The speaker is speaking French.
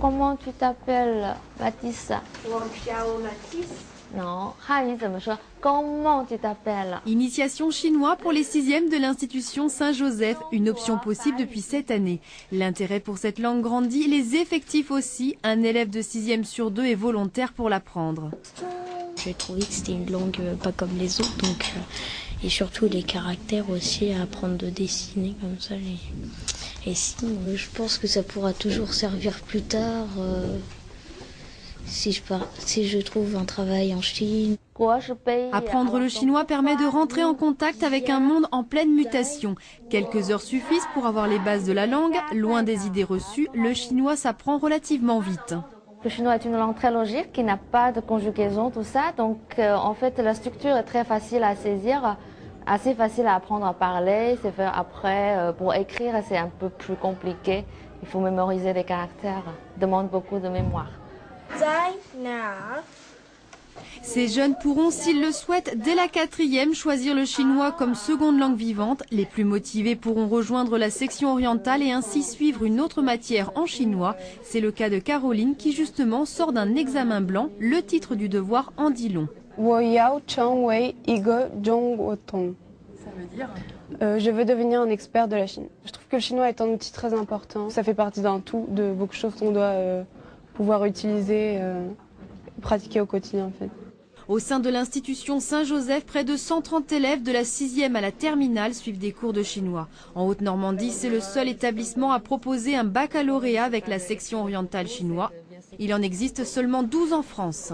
Comment tu t'appelles, Mathis? Non, comment tu t'appelles? Initiation chinois pour les 6e de l'institution Saint-Joseph, une option possible depuis cette année. L'intérêt pour cette langue grandit, les effectifs aussi. Un élève de 6e sur 2 est volontaire pour l'apprendre. J'ai trouvé que c'était une langue pas comme les autres, donc, et surtout les caractères aussi, à apprendre de dessiner comme ça. Et sinon, je pense que ça pourra toujours servir plus tard. Si je trouve un travail en Chine. Apprendre le chinois permet de rentrer en contact avec un monde en pleine mutation. Quelques heures suffisent pour avoir les bases de la langue. Loin des idées reçues, le chinois s'apprend relativement vite. Le chinois est une langue très logique qui n'a pas de conjugaison, tout ça. Donc en fait, la structure est très facile à saisir, assez facile à apprendre à parler. C'est fait après, pour écrire, c'est un peu plus compliqué. Il faut mémoriser les caractères, demande beaucoup de mémoire. Ces jeunes pourront, s'ils le souhaitent, dès la 4e, choisir le chinois comme seconde langue vivante. Les plus motivés pourront rejoindre la section orientale et ainsi suivre une autre matière en chinois. C'est le cas de Caroline qui justement sort d'un examen blanc. Le titre du devoir en dit long. Ça veut dire je veux devenir un expert de la Chine. Je trouve que le chinois est un outil très important. Ça fait partie d'un tout, de beaucoup de choses qu'on doit pouvoir utiliser, pratiquer au quotidien en fait. Au sein de l'institution Saint-Joseph, près de 130 élèves de la 6e à la terminale suivent des cours de chinois. En Haute-Normandie, c'est le seul établissement à proposer un baccalauréat avec la section orientale chinois. Il en existe seulement 12 en France.